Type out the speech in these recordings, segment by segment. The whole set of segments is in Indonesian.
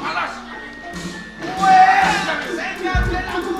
Malas. Weh, saya ngambil aku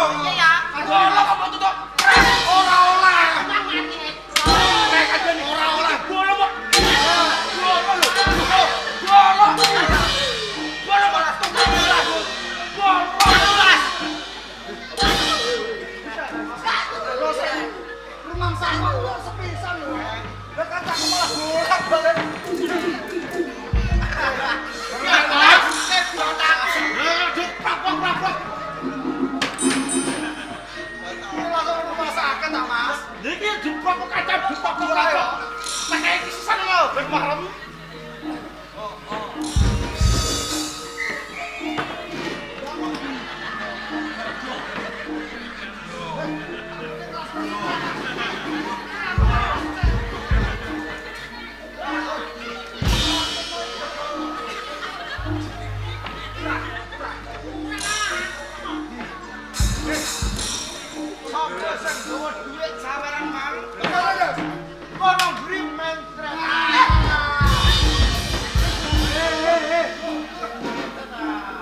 Iya ya. Golok apa tutup? Ora oleh. Nek kadene ora oleh. Golok kok. Golok lho. Golok. Golok ora tutup. Golok. Rumah sama lu sepisan lu. Lah kata aku malah golak balik. Iki jebak kok kaca jebak kok ora. Pakai iki sisan lho, ben marem.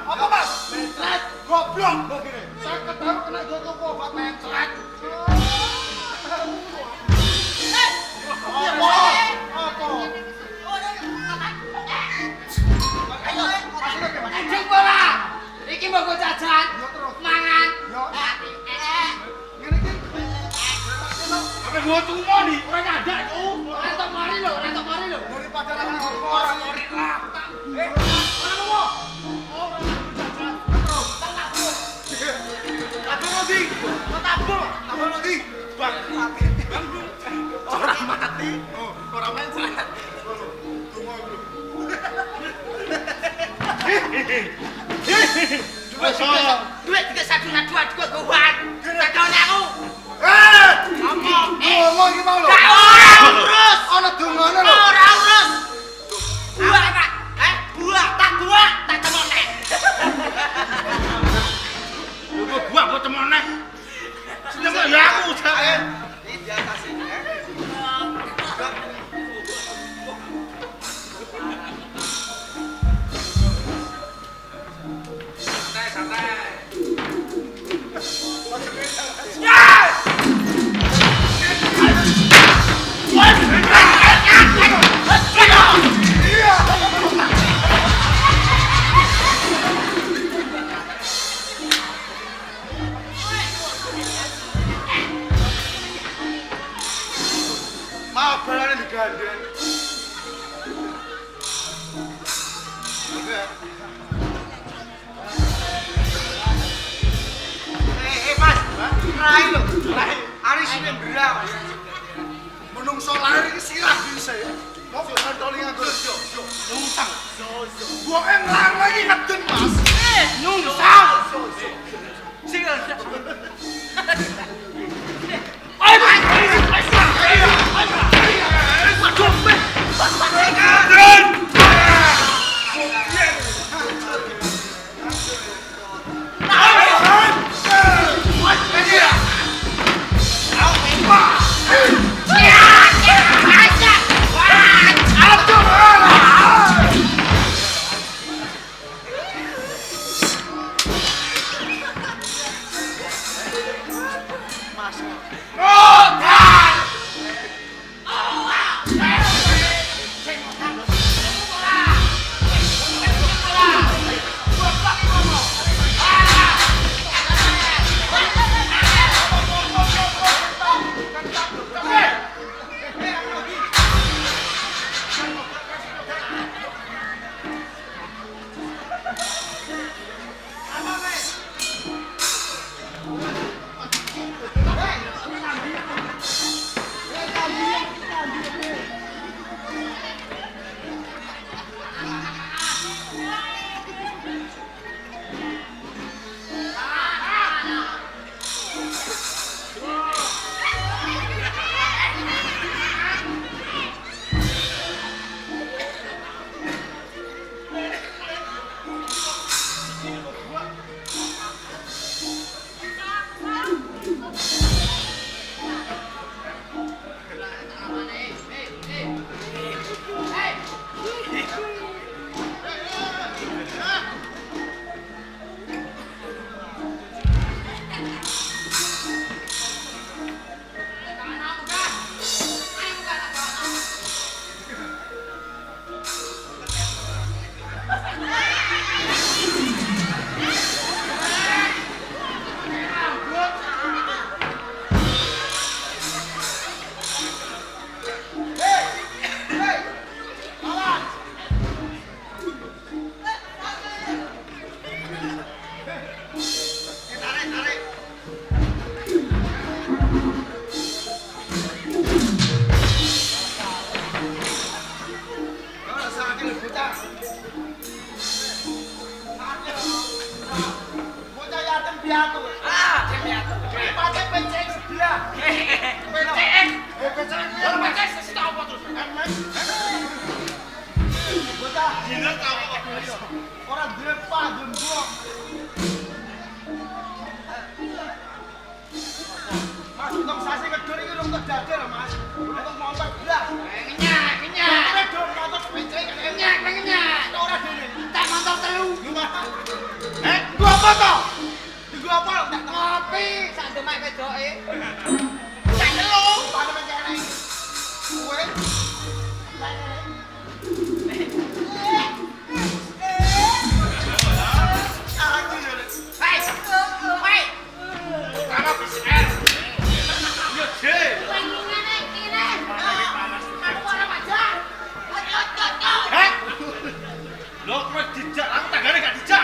Apa Mas? Mencret goblok begini. Saya ketahu kena jodoh obat mencret. Apa? Anjing bola. Iki mau go jajan. Mangan. Ngene iki. Apa gua tumo nih, ora nyadak ku. Rentok mari lho. Daripada nang orang ngori lah. Ora mau. Apa lagi? Tabung lagi. Bang. Orang mati. Orang mencret. Duit tiga satu dua gowan. Takone aku. Apa? Ngomong iki mau lho. Ora urus. Ana dongane lho. Ora urus. Buah Pak. Buah tak temone. Gua temone. Seneng ya aku jake. Iki di atas ini. Mau balane digandeng. Mas, rai lho. Ari sine berang. Menungso lahir iki sirah bisa ya. Mau ngentoli nganggo Nungsang. gua nglarang lagi ngeden, Mas. Nungsang. piatu. Ah, cek piatu. Pakai PCX sebelah. PCX. PCX. Kalau PCX sih tahu apa terus? MS. Bocah. Gila tahu apa? Orang drepa jembok. Mas, untung sasi kedor iki rung tak dadel, Mas. Untung motor blas. Ngenyak, ngenyak. Motornya dor motor PCX. Ngenyak, ngenyak. Ora dene. Tak motor telu. Gua apa toh? Gua apa? Tak Ngopi, sak demek wedoke. Tak telu. pada mencari. Kowe. Aku ya. Hei, hei. Kamu PCR. Yo, Je. Heh. Lo kowe dijak, aku tanggane gak dijak.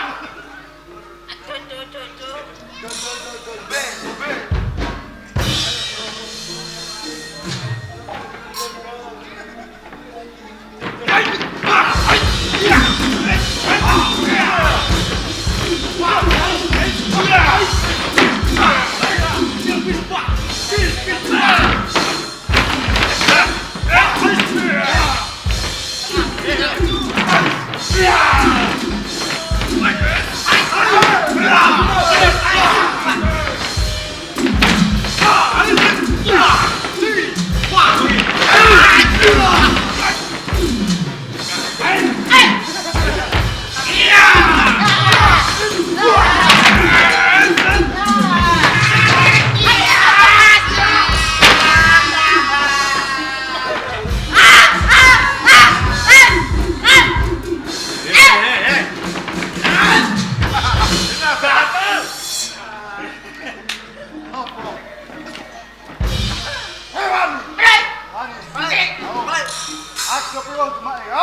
Aku peluang cuma ya.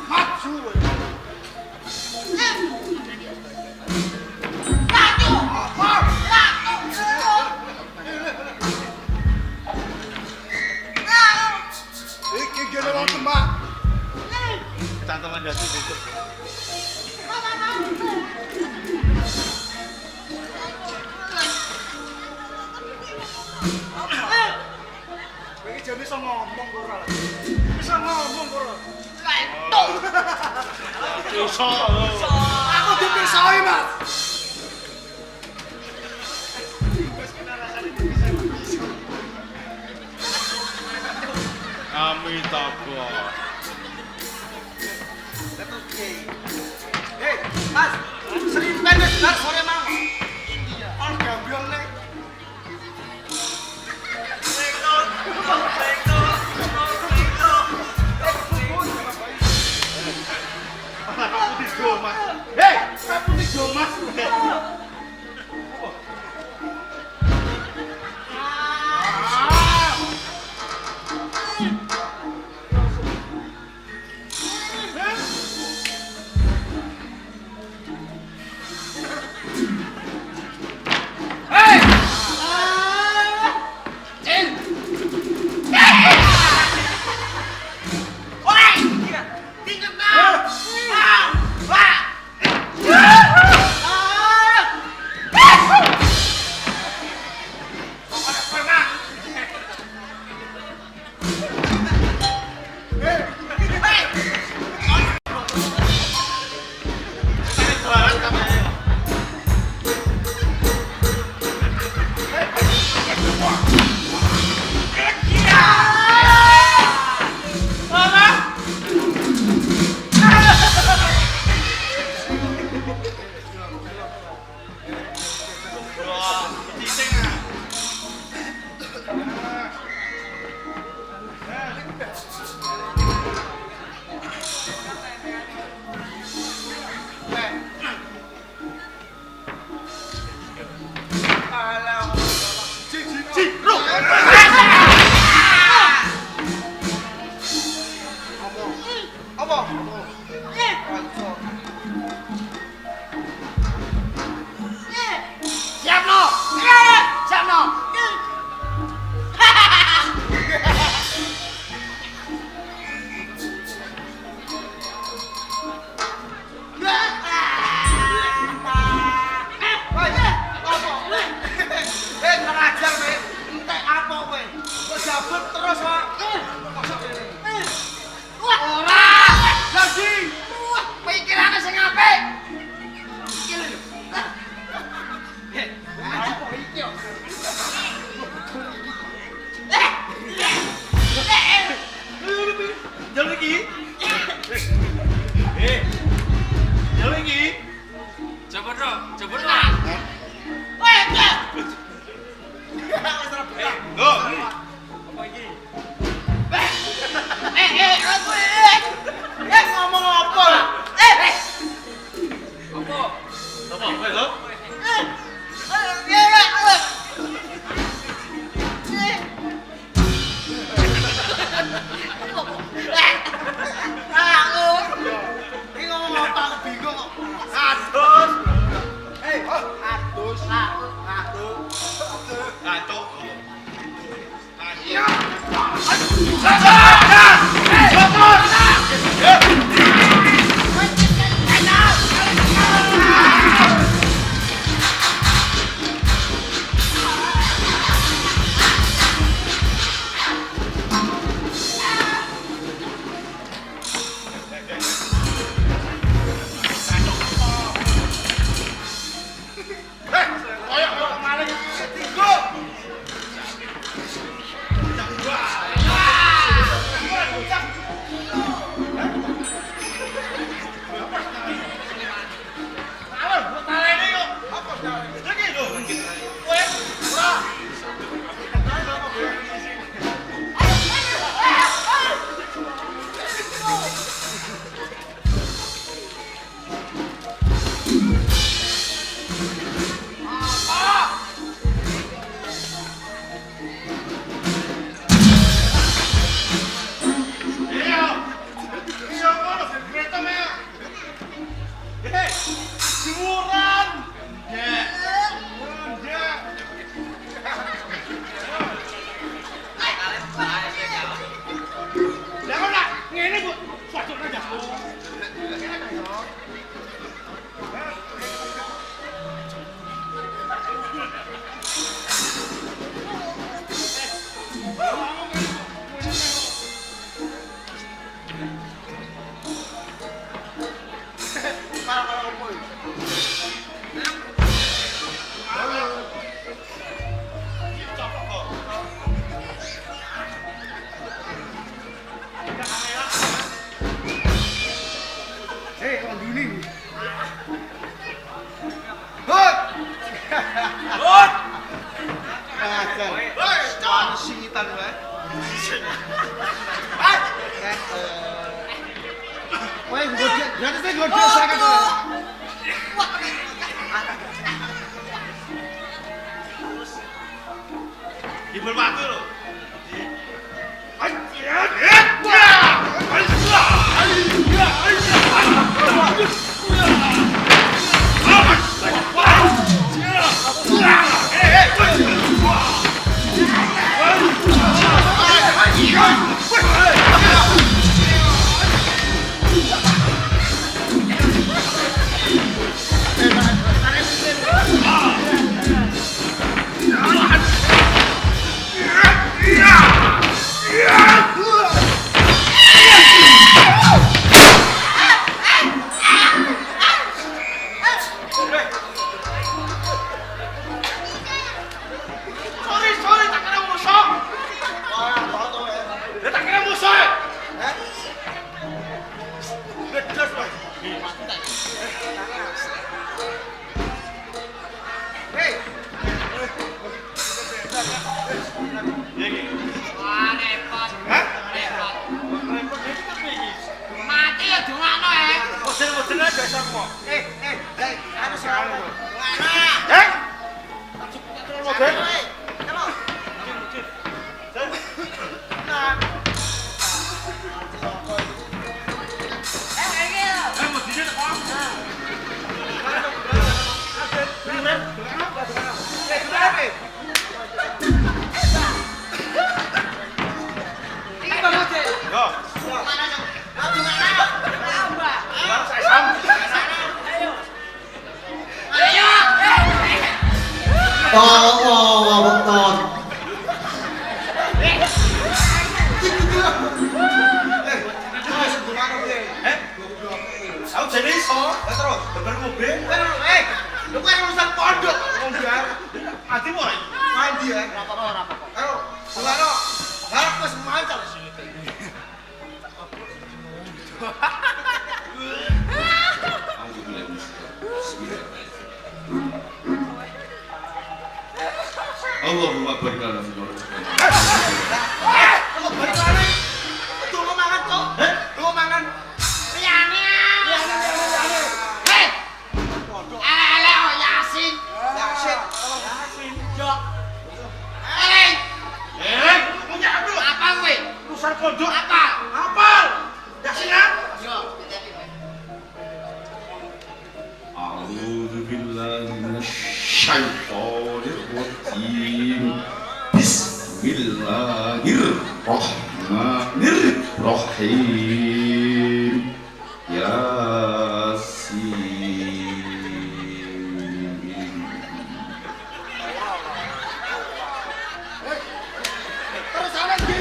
Maju. Iki gede wong tembak. Cantolan dadi itu. Kowe iki jane iso ngomong kok ora. Bisa ngomong kok ora. Iso. Aku dipisoi, Mas. Amitabha. Hei, Mas. Seripen wis bar sore mang. On gambiong nek. Aku tidur, Mas. Hei, aku tidur, Mas. Ngantuk. Iya. Singitan wae. Kowe godhe, gratis godhe sangat. Hibur batu lho. Allahu Akbar kalau A'udzu billahi minasy syaithanir Bismillahirrahmanirrahim. Yasin. Terus sana di.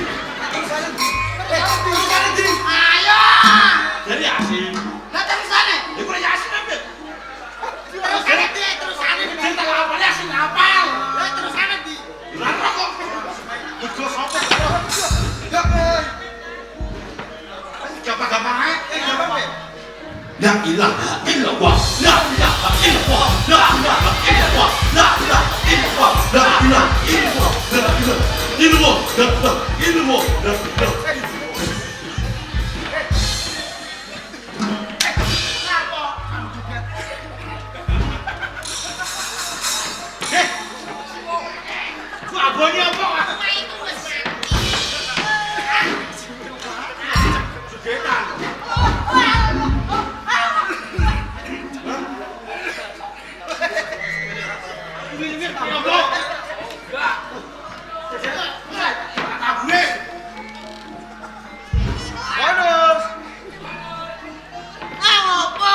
Ayo. Dari Yasin. Lah terusane. Ya kurang Yasin apa? Terusane di, terusane di. Cerita apa Yasin hafal? Lah terusane di. Lan rokok. Ugo sapa? Ya, Gampang-gampang ae. gampang ya? La ilaha illallah. La ilaha illallah. La ilaha illallah. La ilaha illallah. La ilaha illallah. La ilaha illallah. La ilaha illallah. La ilaha Gua abone apa? Wah, itu wis mati. Sugetan. Ini apa? Enggak. Tabune. Bonus. Ah, ngopo?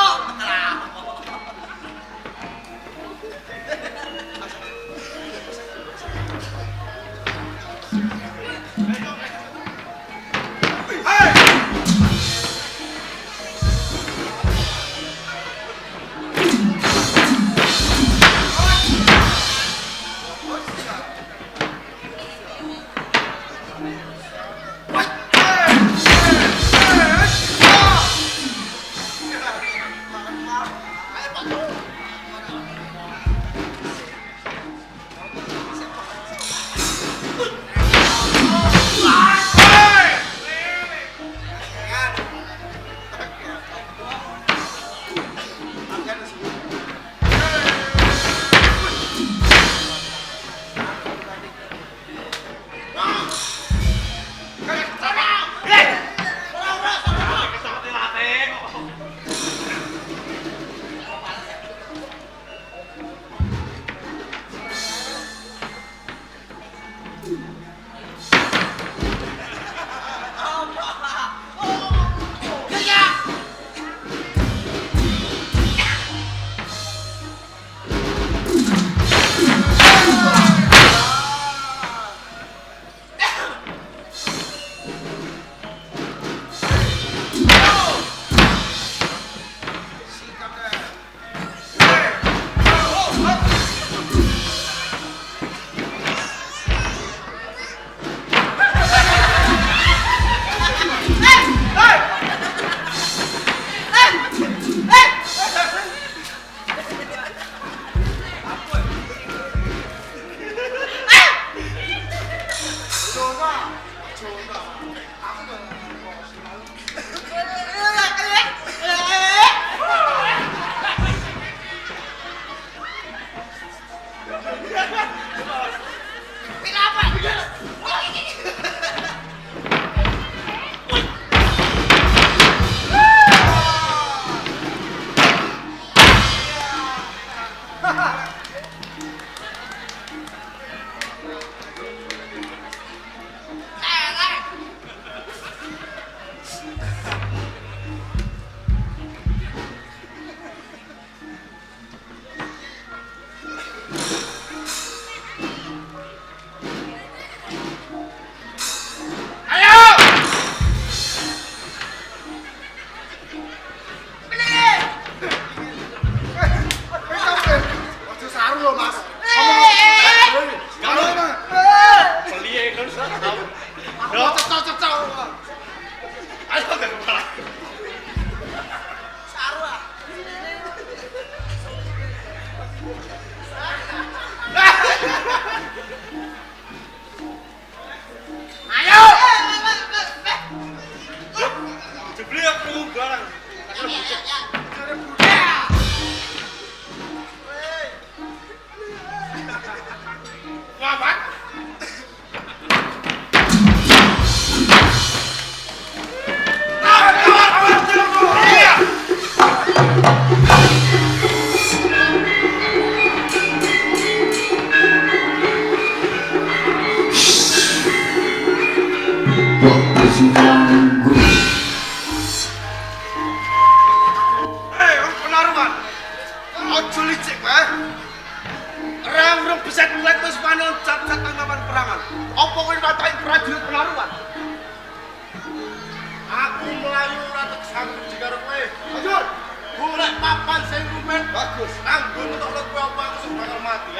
Hei, orang penaruhan. Ojo licik, Pak. Rang-rang beset kulit wis panon cap-cap tanggapan perangan. Apa kowe ngatain prajurit penaruhan? Aku melayu ora tek sanggup karo kowe. Lanjut. Golek papan sing rumen bagus. Anggo ngetokno kowe apa aku sing bakal mati,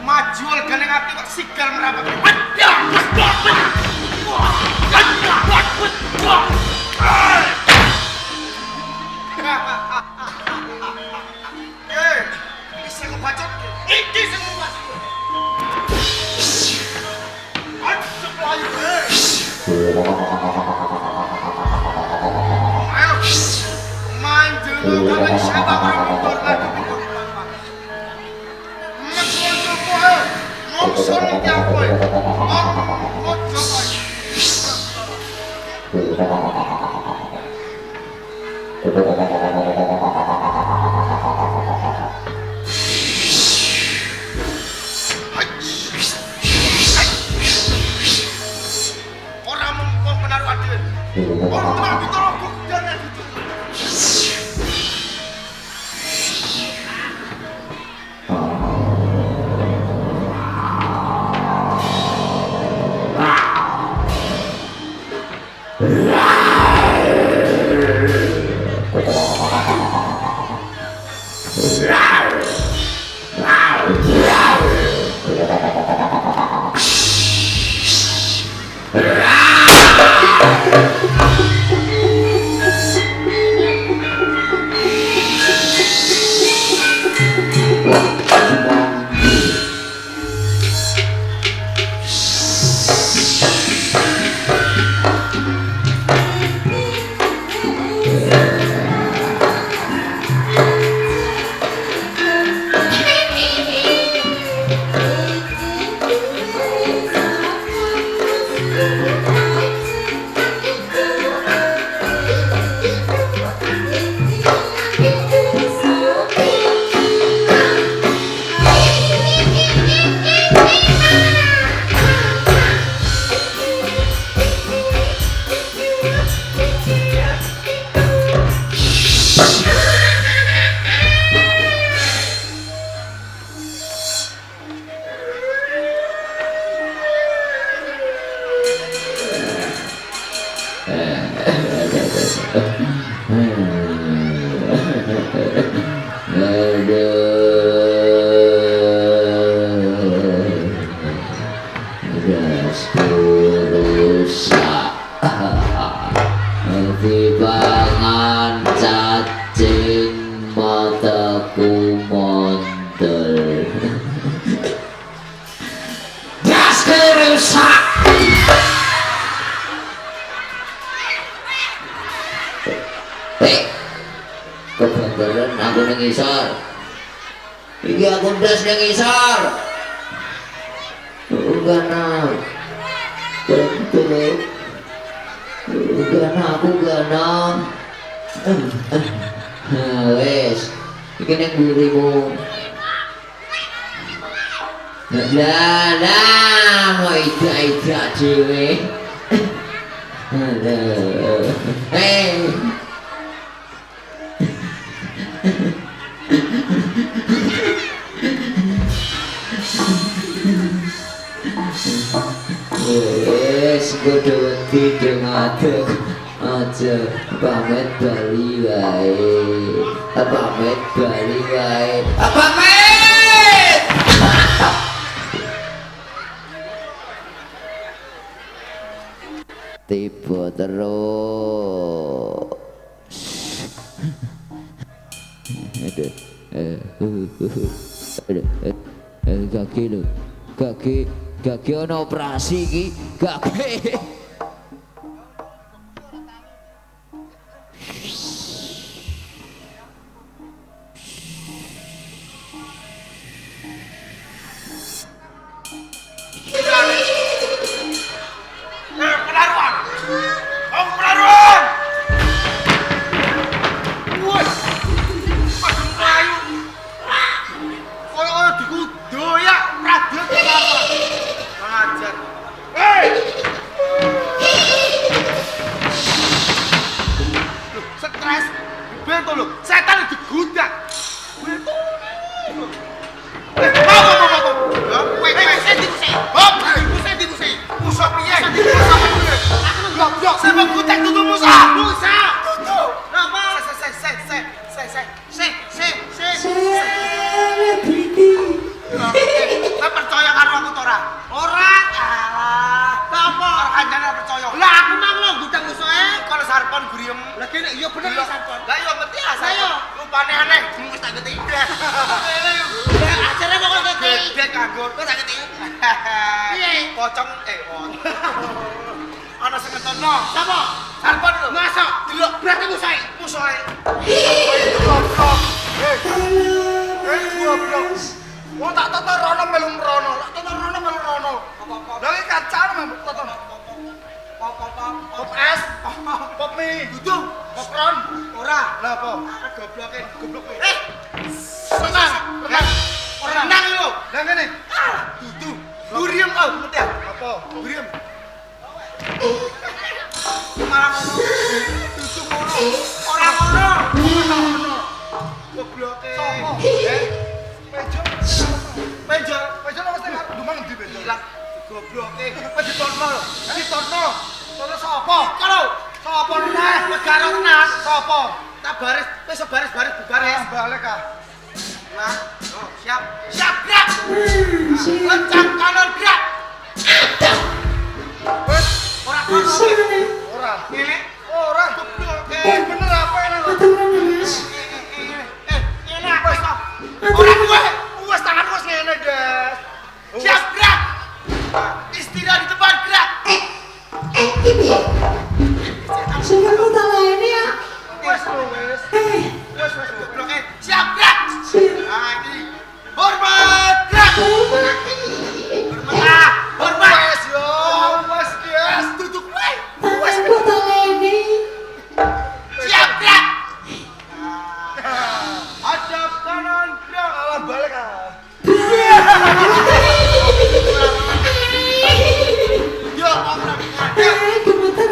Maju legane ati kok sigal merapat. Eh, bisa kebacot. Iki sing mati. Aduh, melayu. Ayo, main dulu kami siapa berundur lagi. Mongson yang kowe. Ojo kowe. Ora mumpung penaruhan dhewe. Ora tenang ditolong dan gitu. Tibangan cacing mataku mondel. Gas kerusak. Kebetulan aku nengisar. Iki aku ndas nengisar. Gana. Betul. Gana aku gana. Wes, iki ning mburimu. Lah, mau ida-ida dhewe. Wes, kudu wedi dengadeg. Aja pamit bali wae. Pamit bali wae. Pamit. Tiba terus. Kaki lu, kaki ono operasi ki, kaki. Lah kene iya bener Delok. sampun. Lah iya ngerti ah Lah iya. Rupane aneh. Wis tak ngerti. Ajare kok ngerti. Bebek anggur. Kok tak ngerti. Piye? Pocong ana sing ngetokno. Sapa? Sarpon lho. Masuk. Delok berarti musuhe. Musuhe. Goblok. Goblok. Wong tak toto rono melu rono. Tak toto rono melu rono. Lah iki kacang mah toto. Pop es, pop mie, dudung, popcorn, ora. Lah apa? Gobloke, goblok kowe. Tenang. Tenang lho. Lah ngene. Dudung. Guriem kok ngerti ah? Apa? Guriem. Malah ngono. Dudung ngono. Ora ngono. Gobloke. Sopo? Pejo. Penjol. Pejo lho mesti dumang ndi pejo? Lah gobloke. Kok ditorno lho. Ditorno. Torno sapa? Kalau Sapa neh? negara tenan. Sapa? Tak baris, wis baris-baris bubaris. Balik ah. Nah, siap. Siap gerak. Lencang kanan gerak. Wes, Ora kono. ora. Ngene. Ora. Gobloke. Bener apa ini lho? Ngene wis kok. Ora kuwe. Wis tangan wis ngene, Des. Siap gerak. Istirahat di depan gerak. Sudah aku taleni ya. Wes lho wes. Wes Gobloke. Siap gerak. Nah, ini. Hormat gerak. Hormat. Hormat. Wes yo, wes yes. Duduk wae. Aku taleni. Siap gerak. Hadap kanan gerak. Alah balik ah. Yo, ora gerak. Gemeter.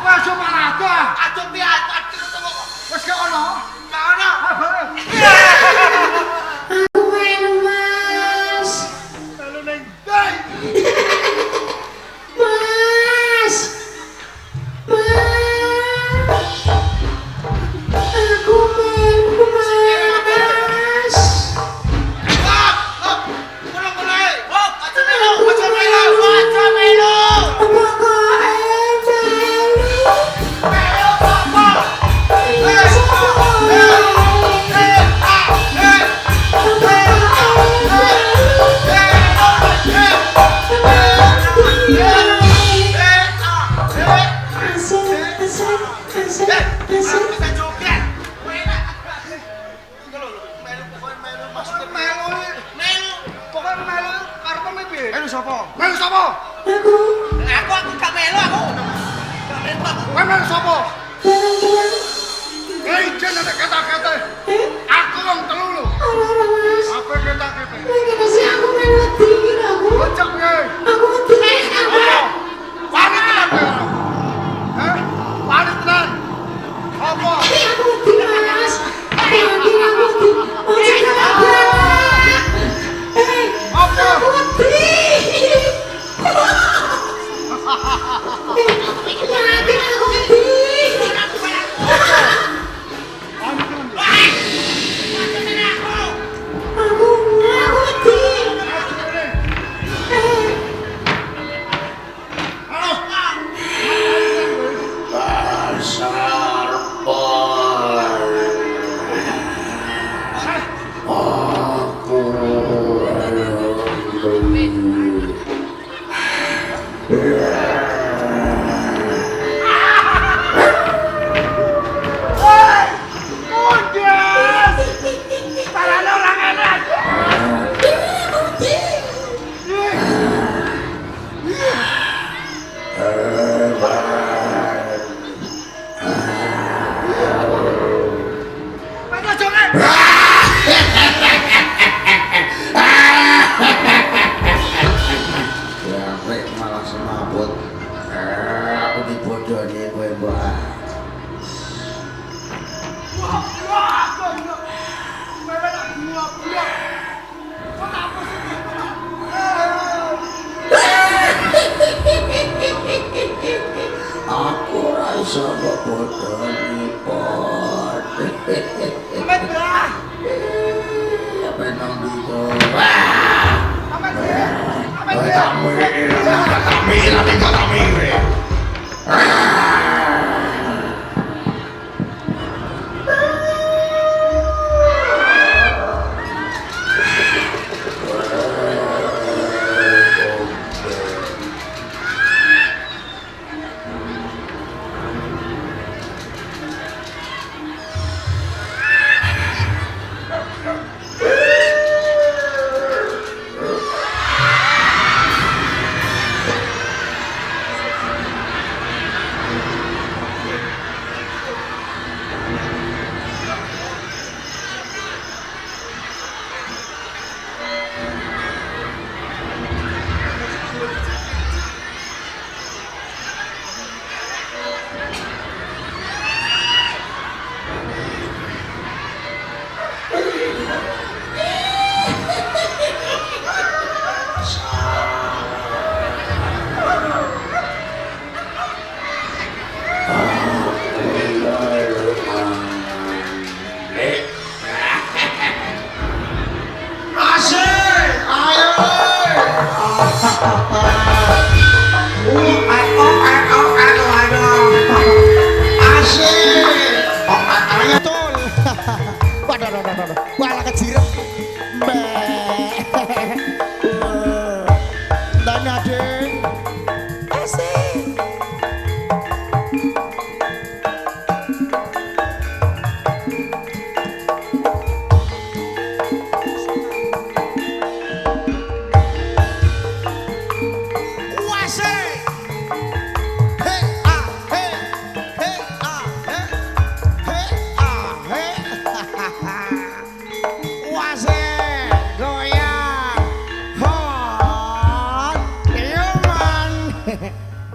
Wes yo malaga. Wes gak ono. Ah balik. Aku melu mas. Lalu neng dai. Mas. Mas. Aku melu mas. Pokoknya melu karepmu piye? Melu sapa? Melu sapa? Aku Aku gak melu aku. Gak melu aku. Kowe melu sapa? barang-barang. Hei, jangan ada kata-kata. Aku wong telu lho. Orang-orang mas. Apa kata-kata? Lagi sih aku main wedi aku. Bocok ye. Aku wedi aku. Wani tenan kowe ora? Hah? Wani tenan. Apa? Aku wedi mas. Aku wedi. Masih kenapa? Apa? Aku wedi. Yakin aku wedi. Aku wedi. Sampai malah semaput. Aku dibodohi kowe, Mbak. Aku rasa mbok bodohi, Pot.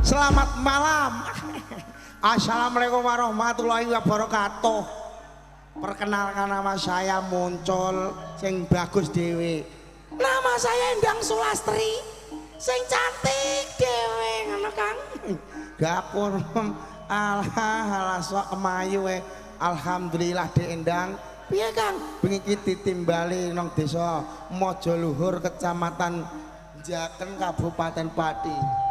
Selamat malam. Assalamualaikum warahmatullahi wabarakatuh. Perkenalkan nama saya Muncul sing bagus dewe. Nama saya Endang Sulastri sing cantik dewe ngono Kang. Gapur alah sok kemayu alhamdulillah Dek Endang. Piye Kang? Bengi iki ditimbali nang desa Mojoluhur Kecamatan Jaken Kabupaten Pati.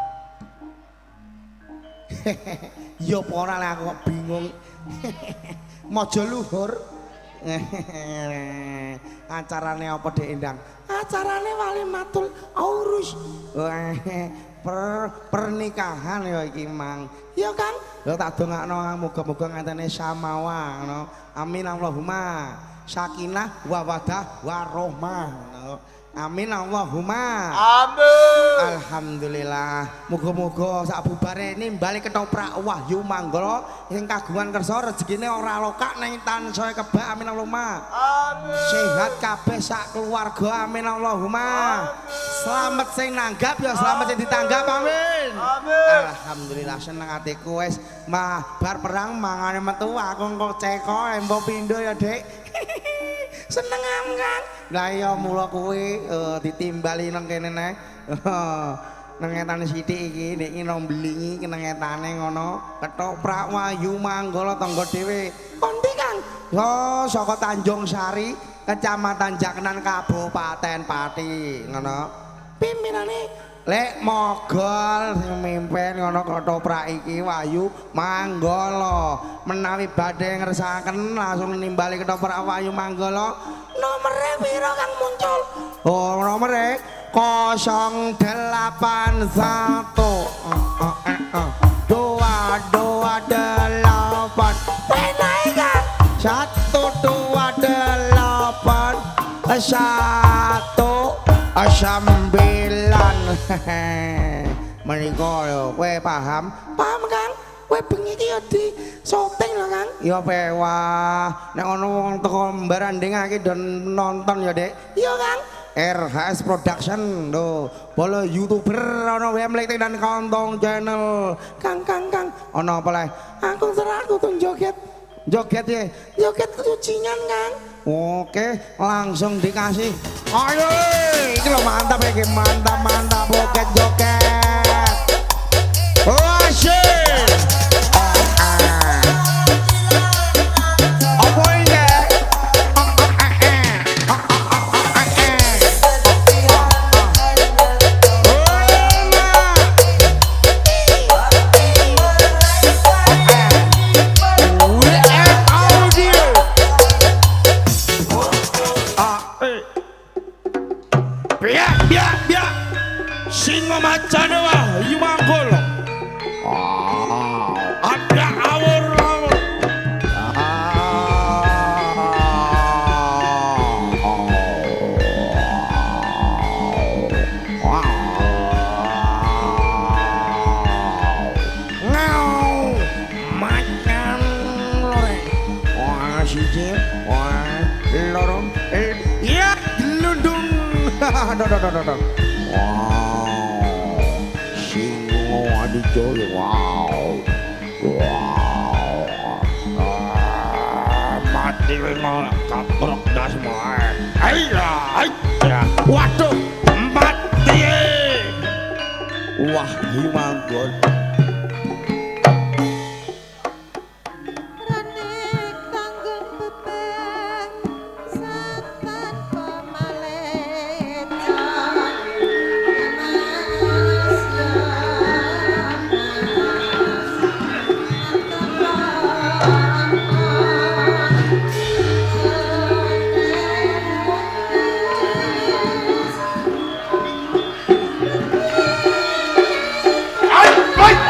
Yo ora lah aku kok bingung. Mojoluhur. Acarane apa Dek Endang? Acarane Walimatul Aurus. Pernikahan ya iki Mang. Ya Kang. Ya tak dongakno muga-muga ngantene samawa ngono. Amin Allahumma. Sakinah wa wadah warahmah. Amin Allahumma. Amin. Alhamdulillah. Muga-muga sak bubare nimbali ketoprak Wahyu Manggala sing kagungan kersa rezekine ora lokak ning tansaya kebak. Amin Allahumma. Amin. Sehat kabeh sak keluarga. Amin Allahumma. Selamat sing nanggap ya selamat sing ditanggap. Amin. Amin. Alhamdulillah seneng atiku wis bar perang mangane metu aku kok ceko embo pindho ya Dek. Seneng Kang. Lah iya mula kuwi ditimbali nang kene neh. Nengetane sithik iki nek iki nombeli iki nengetane ngono. Ketoprak Wahyu Manggala tangga dhewe. Kondi Kang? Yo saka Tanjung Sari, Kecamatan Jakenan Kabupaten Pati ngono. Pimpinane Lek Mogol sing mimpin ngono ketoprak iki Wahyu Manggala. Menawi badhe ngersakaken langsung nimbali ketoprak Wahyu Manggala. Nomere piro Kang Muncul? Oh, nomere 081 228 Penai Kang 128 1 9 menika lho kowe paham? Paham Kang? Kowe bengi iki ya di syuting lho Kang. Ya pewah. Nek ono wong teko mbarandingake dan nonton ya Dek. Iya Kang. RHS Production lho. Bolo YouTuber ono wae mlete dan Kontong Channel. Kang ono apa le? Aku serah aku tuh joget. Joget ya. Joget kucingan Kang. Oke, langsung dikasih. Ayo, ini lo mantap ya, mantap joget. Oh shit. Apa ini? Biar singo macane Wahyu Manggala. Ada awur. Ngau macan lore. Wah siji, wah loro. Ya gelundung. Wow, singo adijoyo, wow, mati memang kaprok dah semua. Ayah, waduh, mati. Wahyu Manggala. Baik.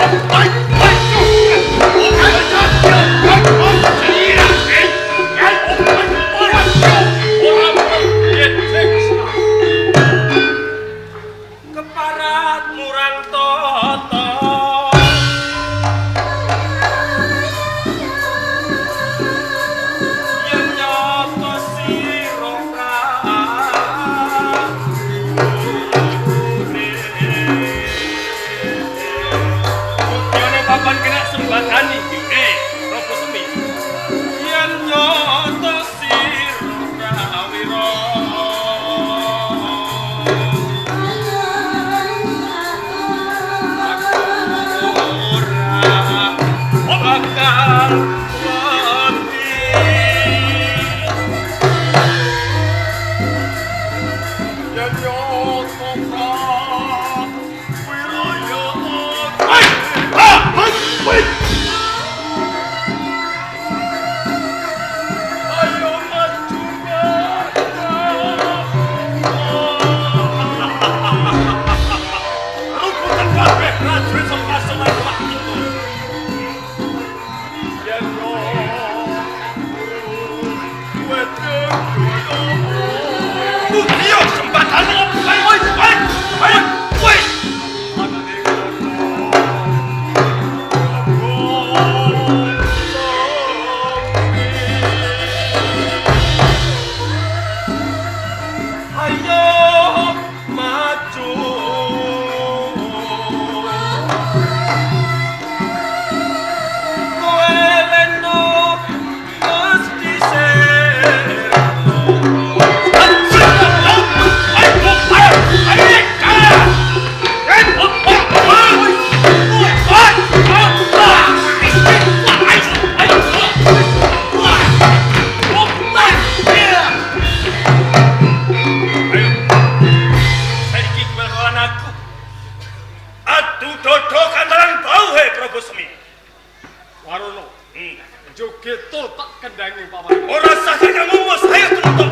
begitu tak kendangi paman. Ora sah kamu mus, ayo tuntut.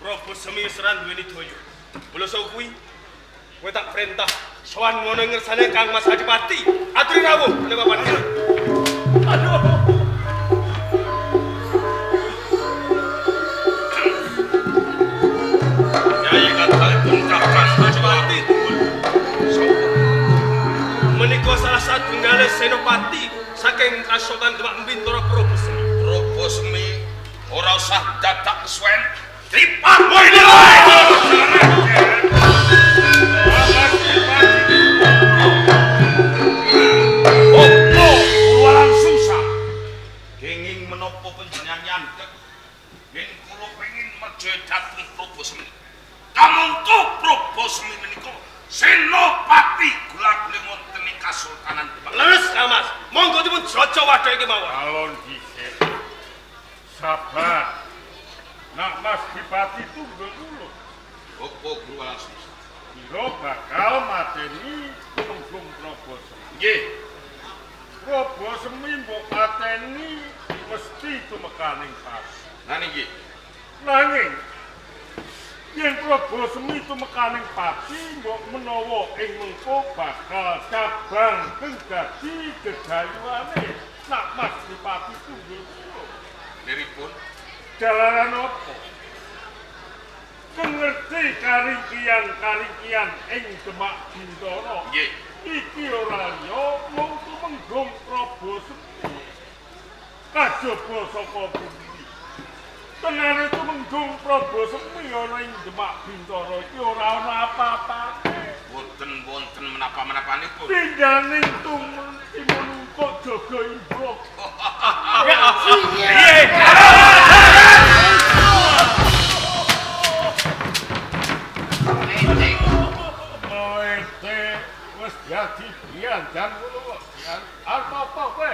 Prabu Semi seran duweni daya. Boloso kuwi kowe tak perintah sowan ngono ngersane Kang Mas Adipati. Aturi rawuh nek papan. Aduh. Yai katalipun Kang Mas Adipati menika salah satunggal senopati saking Kasultanan Demak Bintoro Prabu Semi. Prabu Semi ora usah dadak kesuwen. Tripat kowe iki. Opo walang susah. Kenging menapa panjenengan nyandhek yen kula pengin meje dhateng Prabu Semi. Kamangka Prabu Semi menika senopati gula-guling wonten ing Kasultanan Demak. Leres, Mas. Monggo dipun jaja wadhah iki mawon. Alon dhisik. Sabar. Nak Mas Adipati tunggu dulu. Opo Guru walang susah. Kira bakal mateni Gunung Prabu Semi. Nggih. Prabu Semi mbok pateni mesti tumekaning pas. Lah niki. Nanging yen Prabu Semi tumekaning pati mbok menawa ing mengko bakal cabang dadi gegayuane nak Mas Adipati tunggu dulu. Niripun Jalanan apa? Mengerti karingkian ing Demak Bintoro. nggih. Iki ora liya mung tumenggung Prabu Semi. Kajaba saka bumi. Tenane tumenggung Prabu Semi ana ing Demak Bintoro iki ora ana apa-apane. Wonten menapa-menapanipun. Pindhaning timunungkuk jaga imbok. Piye? Moete wis dadi biyandan ngono kok. Apa kowe?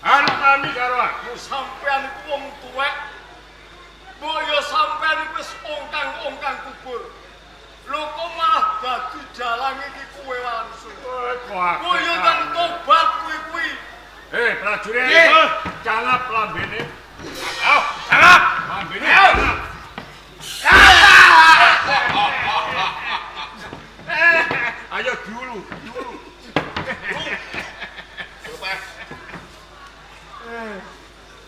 Antani karo aku Sampean iku wong tuwek. Mbok ya sampean iku wis ongkang-ongkang kubur. Lho kok malah dadi jalang iki kowe langsung. Kowe yo nang tobat kuwi. Prajurit, calap lambene. Ayo, jangan. Lambene. Calap. Ayo dulu.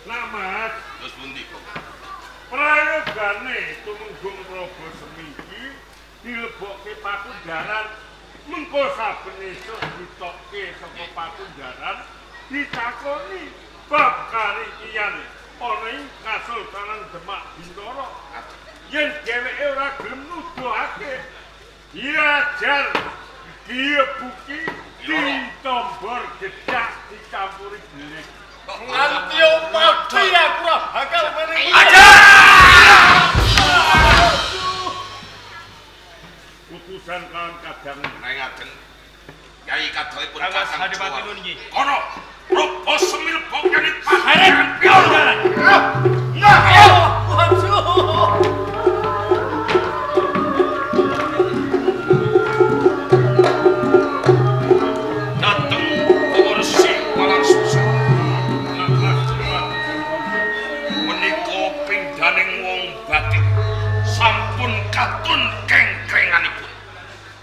Nah, Mas, Terus pundi kok? prayogane tumenggung Prabu Semi iki dilebokke pakunjaran mengko saben esuk ditokke saka pakunjaran ditakoni bab karingkian ana ing Kasultanan Demak Bintoro. Yen dheweke ora gelem nuduhake diajar diebuki ditombor gedak dicampuri belik. Nganti mati aku ora bakal meneng. Utusan kawan kadang Nek ngaten Yai kadhalipun Kang Mas Kakang Adipati Jawa. nun iki. Kono Prabu Semi lebokane paharan pion. Dateng Resi walang susah. Menika pindhaning wong batik sampun katun kengkrenganipun.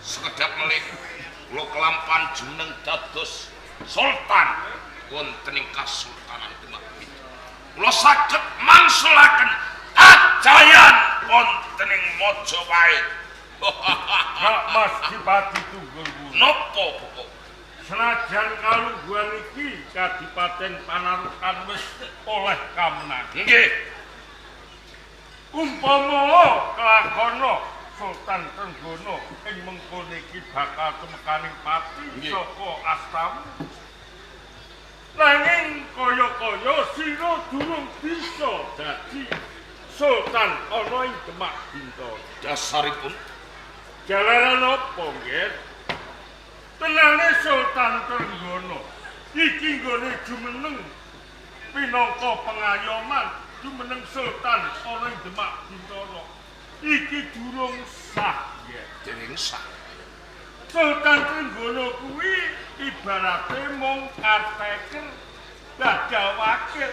Sekedhap melih kula kelampan jeneng dados Sultan wonten ing Kasultanan Demak Bintoro. Kula saged mangsulaken ajayan wonten ing Majapahit. Kak Mas Adipati tunggul Napa pokok? senajan kalungguhan iki Kadipaten Panarukan wis oleh kamenang. Nggih. Umpama kelakona Sultan Trenggono ing mengkono iki bakal tumekaning pati Nggih. saka astamu. Nanging kaya-kaya sira durung bisa dadi Sultan ana ing Demak Bintoro. Dasaripun Jalaran apa nggih? Tenane Sultan Trenggono iki nggone jumeneng pinangka pengayoman jumeneng Sultan ana ing Demak Bintoro. Iki durung sah ya. Dening sah. Sultan Trenggono kuwi ibarate mung caretaker dadal wakil.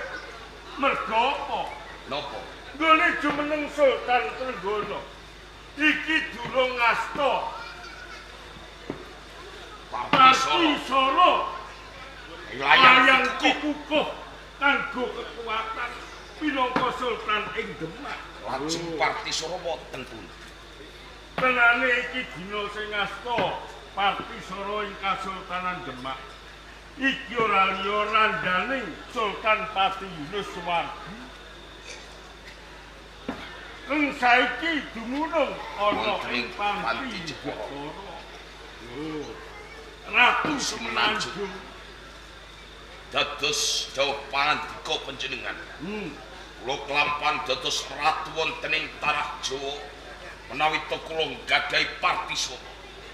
Mergo apa? Napa? Nggone jumeneng Sultan Trenggono. Iki durung ngasta. Parti Solo layang dikukuh kanggo kekuatan pinangka Sultan ing Demak. Lajeng Parti Solo wonten pun. Tenane iki dina sing ngasta Parti Solo ing Kasultanan Demak. Iki ora liya randaning Sultan Pati Yunus Suwardi. Kang saiki dumunung ana ing Panti Jepara. Ratu Semenanjung. Dados dawuh pangandika panjenengan. Kula kelampan dados ratu wonten ing tanah Jawa menawi to kula nggadahi parti Solo.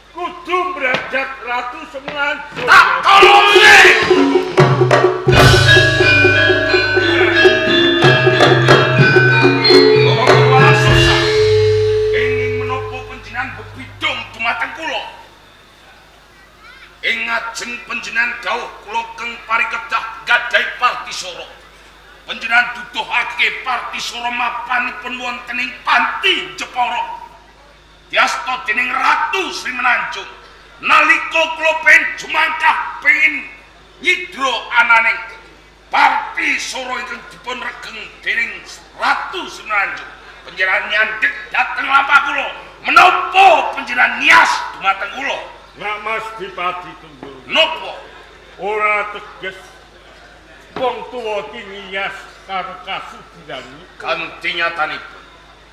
Kudu brajak Ratu Semenanjung. Tak tolongi! Ora susah. Ingin menapa panjenengan bebidong dumateng kula? Ing ngajeng panjenengan dawuh kula keng parikedah gadahi parti Solo. Panjenengan duduhake parti Solo mapanipun wonten ing Panti Jepara. Diasta dening Ratu Sri Menanjung. Nalika kula pengin jumangkah pengin nyidra ananing parti Solo ingkang dipun regeng dening Ratu Sri Menanjung. Panjenengan nyandhek dhateng lampah kula. Menapa panjenengan nias dumateng kula? Nak Mas Dipati Tunggul. Napa? Ora teges wong tuwa iki ngiyas karo kasugidane. Kanthi nyatanipun.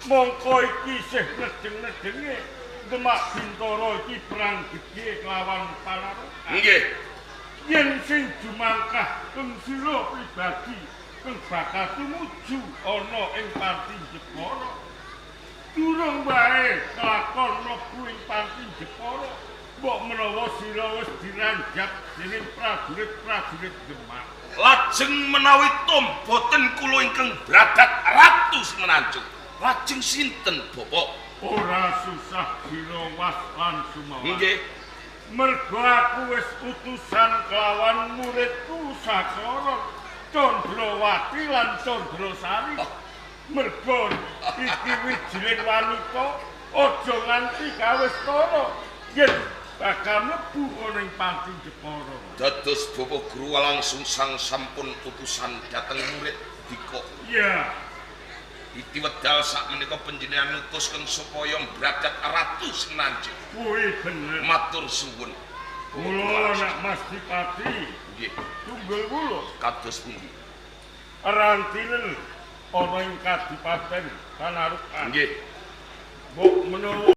Mongko iki isih nedeng-nedenge Demak Bintoro iki perang gedhe kelawan Palarokan. Nggih. Yen sing jumangkah keng sira pribadi keng bakal tumuju ana ing Panti Jepara. Durung wae kelakon mlebu ing Panti Jepara. Mbok menawa sira wis diranjak dening prajurit-prajurit Demak. Lajeng menawi boten kula ingkang bradat Ratu Semenanjung. Lajeng sinten, Bapak? Ora susah sira was lan sumawan. Nggih. Mergo aku wis utusan kelawan muridku Sakara, Candrawati lan Candrasari. Mergo iki wijining wanita aja nganti gawe setara yen bakal mlebu ana ing Panti Jepara. Dados Bapak Guru langsung sang sampun utusan dhateng murid dika. Iya. Iti wedal sakmenika panjenengan utus keng supaya bradat Ratu Semenanjung. Kuwi bener. Matur suwun. Mula Nak Mas Dipati, Nggih. tunggul kula Kados pundi? rantinen ana ing Kadipaten Panarukan. Nggih. Mbok menawa